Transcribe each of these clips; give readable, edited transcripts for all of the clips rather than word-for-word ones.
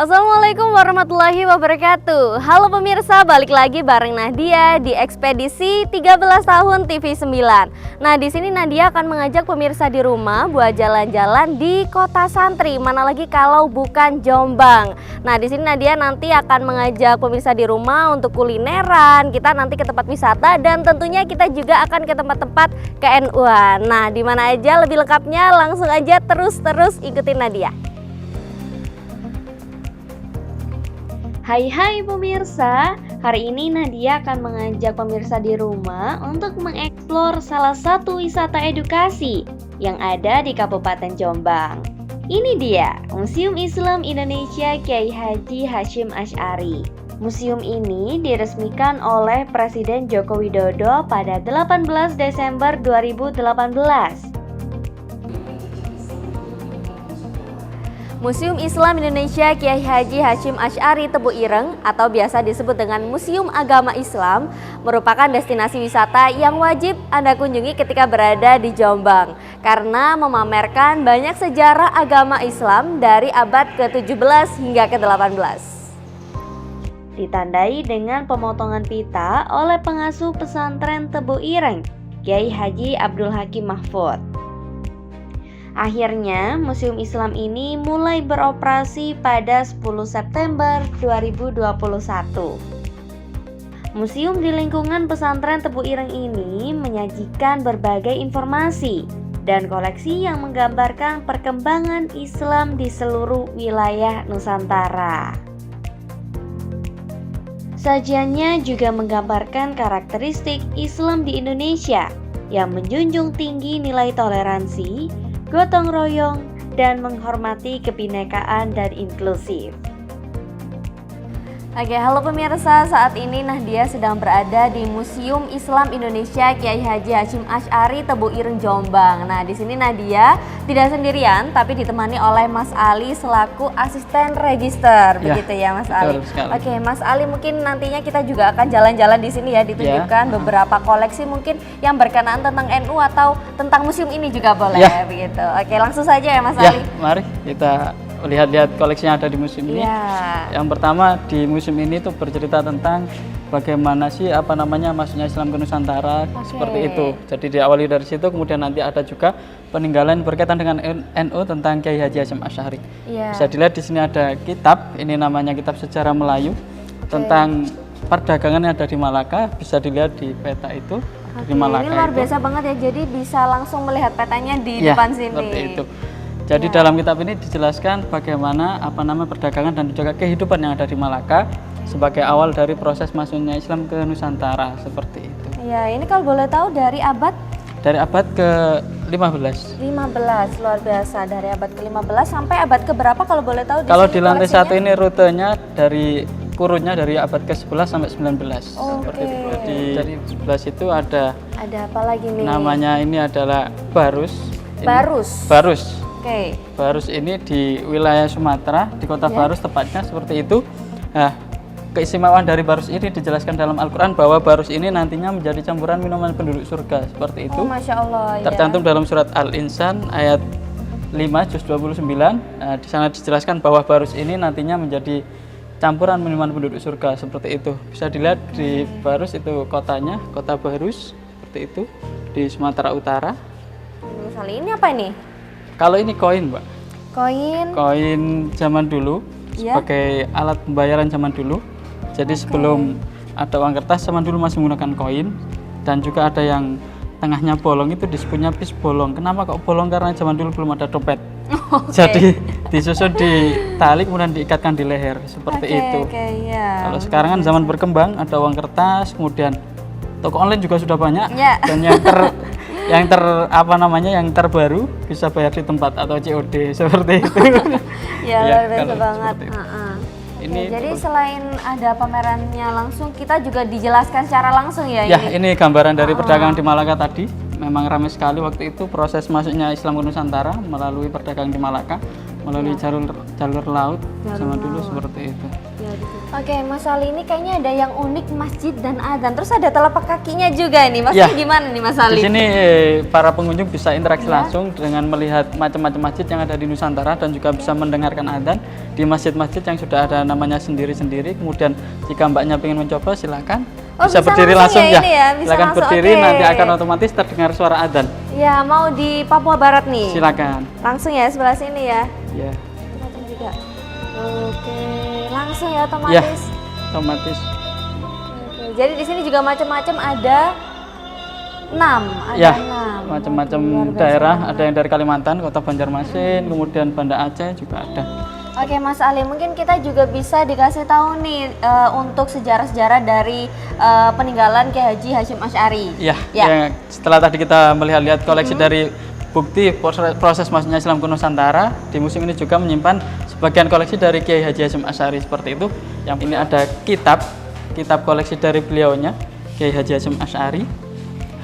Assalamualaikum warahmatullahi wabarakatuh. Halo pemirsa, balik lagi bareng Nadia di Ekspedisi 13 tahun TV 9. Nah, di sini Nadia akan mengajak pemirsa di rumah buat jalan-jalan di Kota Santri, mana lagi kalau bukan Jombang. Nah, di sini Nadia nanti akan mengajak pemirsa di rumah untuk kulineran, kita nanti ke tempat wisata dan tentunya kita juga akan ke tempat-tempat KNU-an. Nah, di mana aja lebih lengkapnya langsung aja terus ikutin Nadia. Hai pemirsa, hari ini Nadia akan mengajak pemirsa di rumah untuk mengeksplor salah satu wisata edukasi yang ada di Kabupaten Jombang. Ini dia, Museum Islam Indonesia Kiai Haji Hasyim Asy'ari. Museum ini diresmikan oleh Presiden Joko Widodo pada 18 Desember 2018. Museum Islam Indonesia Kiai Haji Hasyim Asy'ari Tebu Ireng atau biasa disebut dengan Museum Agama Islam merupakan destinasi wisata yang wajib Anda kunjungi ketika berada di Jombang karena memamerkan banyak sejarah agama Islam dari abad ke-17 hingga ke-18. Ditandai dengan pemotongan pita oleh pengasuh pesantren Tebu Ireng, Kiai Haji Abdul Hakim Mahfud. Akhirnya, Museum Islam ini mulai beroperasi pada 10 September 2021. Museum di lingkungan pesantren Tebu Ireng ini menyajikan berbagai informasi dan koleksi yang menggambarkan perkembangan Islam di seluruh wilayah Nusantara. Sajiannya juga menggambarkan karakteristik Islam di Indonesia yang menjunjung tinggi nilai toleransi, gotong royong, dan menghormati kebinekaan dan inklusif. Oke, halo pemirsa, saat ini Nadia sedang berada di Museum Islam Indonesia Kiai Haji Hasyim Asy'ari Tebu Ireng Jombang. Nah, di sini Nadia tidak sendirian, tapi ditemani oleh Mas Ali selaku asisten register, begitu ya Mas Ali. Oke, Mas Ali, mungkin nantinya kita juga akan jalan-jalan di sini ya, ditunjukkan beberapa koleksi mungkin yang berkenaan tentang NU atau tentang museum ini juga boleh, begitu. Oke, langsung saja ya Mas Ali. Mari kita lihat-lihat koleksi yang ada di museum ini. Yang pertama di museum ini tuh bercerita tentang bagaimana sih masuknya Islam ke Nusantara, seperti itu. Jadi diawali dari situ, kemudian nanti ada juga peninggalan berkaitan dengan NU tentang Kiai Haji Hasyim Asy'ari. Bisa dilihat di sini ada kitab, ini namanya Kitab Sejarah Melayu tentang perdagangan yang ada di Malaka. Bisa dilihat di peta itu di Malaka. Ini luar biasa banget ya. Jadi bisa langsung melihat petanya di depan sini. Seperti itu. Jadi dalam kitab ini dijelaskan bagaimana perdagangan dan juga kehidupan yang ada di Malaka sebagai awal dari proses masuknya Islam ke Nusantara, seperti itu. Ya, ini kalau boleh tahu dari abad ke-15. 15, luar biasa, dari abad ke-15 sampai abad ke berapa kalau boleh tahu? Kalau di lantai 1 ini rutenya dari kurunnya dari abad ke-11 sampai 19. Seperti itu. Dari 11 itu ada apa lagi nih? Namanya ini adalah Barus. Barus. Barus ini di wilayah Sumatera, di kota Barus tepatnya, seperti itu. Nah, keistimewaan dari Barus ini dijelaskan dalam Al-Quran bahwa Barus ini nantinya menjadi campuran minuman penduduk surga, seperti itu. Masya Allah, tercantum dalam surat Al-Insan ayat 5 juz 29. Nah, di sana dijelaskan bahwa Barus ini nantinya menjadi campuran minuman penduduk surga, seperti itu. Bisa dilihat di Barus itu kotanya, kota Barus, seperti itu, di Sumatera Utara. Misalnya ini apa ini? Kalau ini koin, Mbak. Koin zaman dulu, sebagai alat pembayaran zaman dulu. Jadi sebelum ada uang kertas, zaman dulu masih menggunakan koin. Dan juga ada yang tengahnya bolong, itu disebutnya pis bolong. Kenapa kok bolong? Karena zaman dulu belum ada dompet. Jadi disusun di tali kemudian diikatkan di leher, seperti itu. Kalau sekarang kan zaman berkembang, ada uang kertas, kemudian toko online juga sudah banyak. Dan yang terbaru bisa bayar di tempat atau COD, seperti itu. Luar biasa banget. Jadi selain ada pamerannya langsung, kita juga dijelaskan secara langsung ya. Ini gambaran dari perdagangan di Malaka tadi. Memang ramai sekali waktu itu proses masuknya Islam ke Nusantara melalui perdagangan di Malaka. melalui jalur laut zaman dulu seperti itu. Oke, Mas Ali, ini kayaknya ada yang unik masjid dan adzan. Terus ada telapak kakinya juga nih. Maksudnya gimana nih Mas Ali? Di sini para pengunjung bisa interaksi langsung dengan melihat macam-macam masjid yang ada di Nusantara dan juga bisa mendengarkan adzan di masjid-masjid yang sudah ada namanya sendiri-sendiri. Kemudian jika Mbaknya ingin mencoba silakan. Bisa berdiri langsung ya. Silakan berdiri, nanti akan otomatis terdengar suara adzan. Ya, mau di Papua Barat nih. Silakan. Langsung ya sebelah sini ya. Iya. Juga. Oke, langsung ya otomatis. Ya, otomatis. Oke. Jadi di sini juga macam-macam ada 6. Ya, macam-macam daerah. Ada yang dari Kalimantan, Kota Banjarmasin, kemudian Banda Aceh juga ada. Oke Mas Ali, mungkin kita juga bisa dikasih tahu nih untuk sejarah-sejarah dari peninggalan Kiai Haji Hasyim Asy'ari. Ya. Setelah tadi kita melihat koleksi dari bukti proses masuknya Islam ke Nusantara, di museum ini juga menyimpan sebagian koleksi dari Kiai Haji Hasyim Asy'ari seperti itu. Yang ini ada kitab koleksi dari beliaunya, Kiai Haji Hasyim Asy'ari.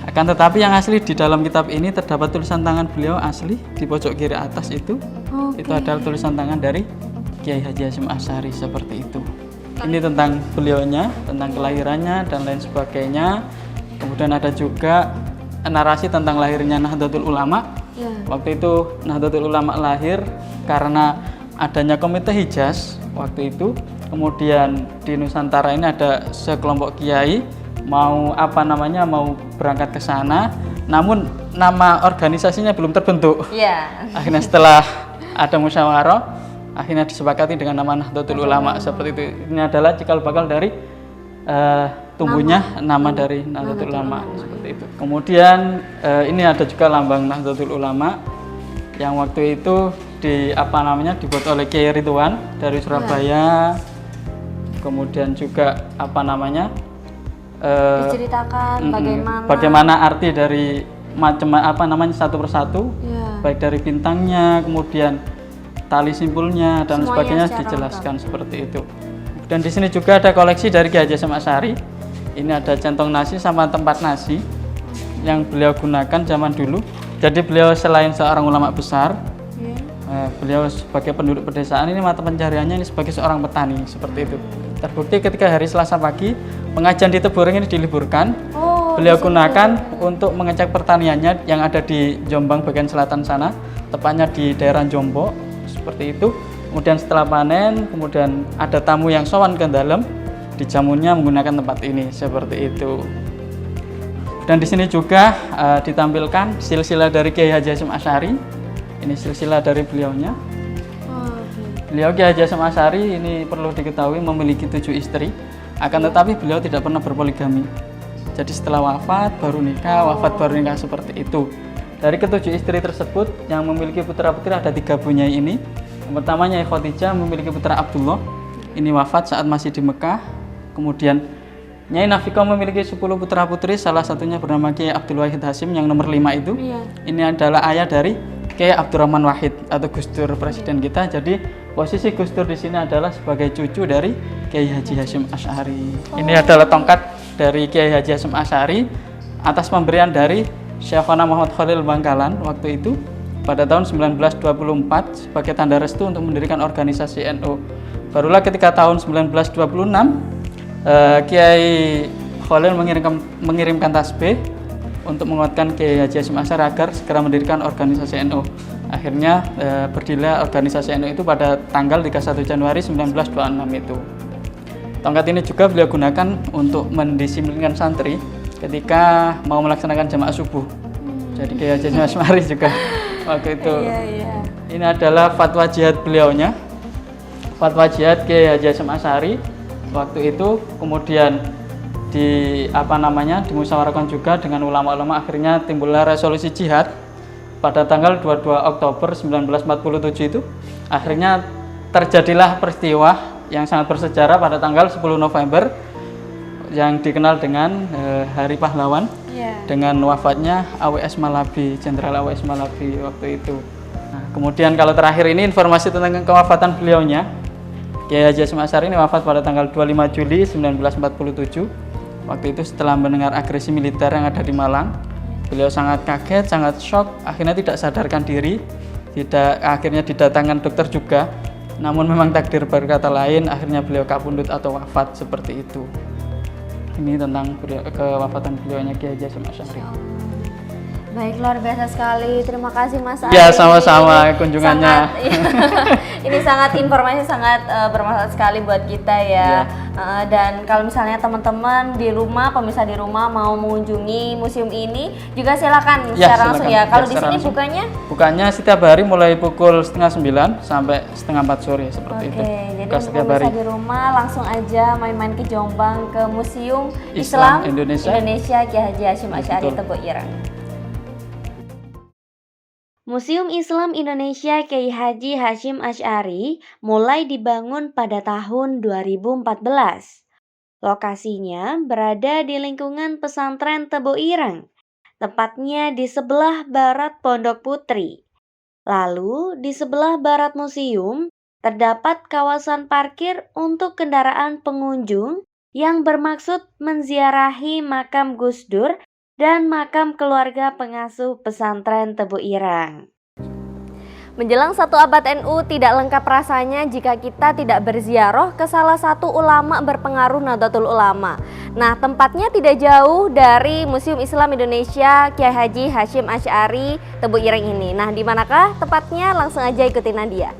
Akan tetapi yang asli di dalam kitab ini terdapat tulisan tangan beliau asli di pojok kiri atas itu. Itu adalah tulisan tangan dari Kiai Haji Hasyim Asy'ari seperti itu. Ini tentang beliaunya, tentang kelahirannya dan lain sebagainya. Kemudian ada juga narasi tentang lahirnya Nahdlatul Ulama. Waktu itu Nahdlatul Ulama lahir karena adanya Komite Hijaz waktu itu. Kemudian di Nusantara ini ada sekelompok kiai mau berangkat ke sana, namun nama organisasinya belum terbentuk. Akhirnya setelah ada musyawarah, akhirnya disepakati dengan nama Nahdlatul Ulama seperti itu. Ini adalah cikal bakal dari tumbuhnya nama dari Nahdlatul Ulama seperti itu. Kemudian ini ada juga lambang Nahdlatul Ulama yang waktu itu dibuat oleh Kiai Ridwan dari Surabaya. Kemudian juga diceritakan bagaimana arti dari satu persatu, baik dari bintangnya, kemudian tali simpulnya dan sebagainya dijelaskan seperti itu. Dan di sini juga ada koleksi dari Kiai Haji Hasyim Asy'ari. Ini ada centong nasi sama tempat nasi yang beliau gunakan zaman dulu. Jadi beliau selain seorang ulama besar, beliau sebagai penduduk pedesaan, ini mata pencariannya ini sebagai seorang petani seperti itu. Terbukti ketika hari Selasa pagi pengajian di Teburing ini diliburkan. Beliau gunakan untuk mengecek pertaniannya yang ada di Jombang bagian selatan sana, tepatnya di daerah Jombo seperti itu. Kemudian setelah panen, kemudian ada tamu yang sowan ke dalam, dijamunya menggunakan tempat ini seperti itu. Dan di sini juga ditampilkan silsilah dari Kiai Haji Hasyim Asy'ari. Ini silsilah dari beliaunya. Beliau Kiai Haji Hasyim Asy'ari ini perlu diketahui memiliki 7 istri, akan tetapi beliau tidak pernah berpoligami. Jadi setelah wafat baru nikah, seperti itu. Dari ke-7 istri tersebut yang memiliki putra-putri ada 3 bunyai ini. Yang pertama Nyai Khadijah memiliki putra Abdullah, ini wafat saat masih di Mekah. Kemudian Nyai Nafika memiliki 10 putra-putri, salah satunya bernama Kiai Abdul Wahid Hasyim yang nomor 5 itu. Ini adalah ayah dari Kiai Abdurrahman Wahid atau Gus Dur presiden kita. Jadi posisi Gus Dur di sini adalah sebagai cucu dari Kiai Haji Hasyim Asy'ari. Ini adalah tongkat dari Kiai Haji Hasyim Asy'ari atas pemberian dari Syekhona Muhammad Khalil Bangkalan waktu itu pada tahun 1924 sebagai tanda restu untuk mendirikan organisasi NU. Barulah ketika tahun 1926 Kiai Khalil mengirimkan tasbih untuk menguatkan Kiai Haji Hasyim Asy'ari agar segera mendirikan organisasi NU. Akhirnya berdirilah organisasi NU itu pada tanggal 31 Januari 1926 itu. Tongkat ini juga beliau gunakan untuk mendisiplinkan santri ketika mau melaksanakan jamaah subuh. Jadi Kiai Haji Hasyim Asy'ari juga waktu itu. Ini adalah fatwa jihad beliaunya. Fatwa jihad Kiai Haji Hasyim Asy'ari waktu itu, kemudian dimusyawarahkan juga dengan ulama-ulama, akhirnya timbullah resolusi jihad pada tanggal 22 Oktober 1947 itu. Akhirnya terjadilah peristiwa yang sangat bersejarah pada tanggal 10 November yang dikenal dengan Hari Pahlawan, dengan wafatnya AWS Malabi, Jenderal AWS Malabi waktu itu. Nah, kemudian kalau terakhir ini informasi tentang kewafatan beliaunya, Kiai Haji Hasyim Asy'ari ini wafat pada tanggal 25 Juli 1947. Waktu itu setelah mendengar agresi militer yang ada di Malang, beliau sangat kaget, sangat shock, akhirnya tidak sadarkan diri. akhirnya didatangkan dokter juga, namun memang takdir berkata lain, akhirnya beliau kapundhut atau wafat seperti itu. Ini tentang kewafatan beliaunya Kiai Haji Hasyim Asy'ari. Baik, luar biasa sekali. Terima kasih Mas Ari. Ya, sama-sama kunjungannya. Ini sangat informasi sangat bermanfaat sekali buat kita ya. Dan kalau misalnya teman-teman di rumah, pemirsa di rumah mau mengunjungi museum ini juga silakan secara langsung ya. Kalau di sini bukanya setiap hari mulai pukul 8:30 sampai 3:30 sore seperti itu. Jadi untuk pemirsa di rumah langsung aja main-main ke Jombang ke Museum Islam Indonesia Kiai Haji Hasyim Asy'ari Tebo Ireng. Museum Islam Indonesia Kiai Haji Hasyim Asy'ari mulai dibangun pada tahun 2014. Lokasinya berada di lingkungan pesantren Tebo Ireng, tepatnya di sebelah barat Pondok Putri. Lalu di sebelah barat museum terdapat kawasan parkir untuk kendaraan pengunjung yang bermaksud menziarahi makam Gus Dur dan makam keluarga pengasuh pesantren Tebo Ireng. Menjelang 1 abad NU tidak lengkap rasanya jika kita tidak berziarah ke salah satu ulama berpengaruh Nahdlatul Ulama. Nah, tempatnya tidak jauh dari Museum Islam Indonesia Kiai Haji Hasyim Asy'ari Tebo Ireng ini. Nah, di manakah tepatnya? Langsung aja ikutin Nadia.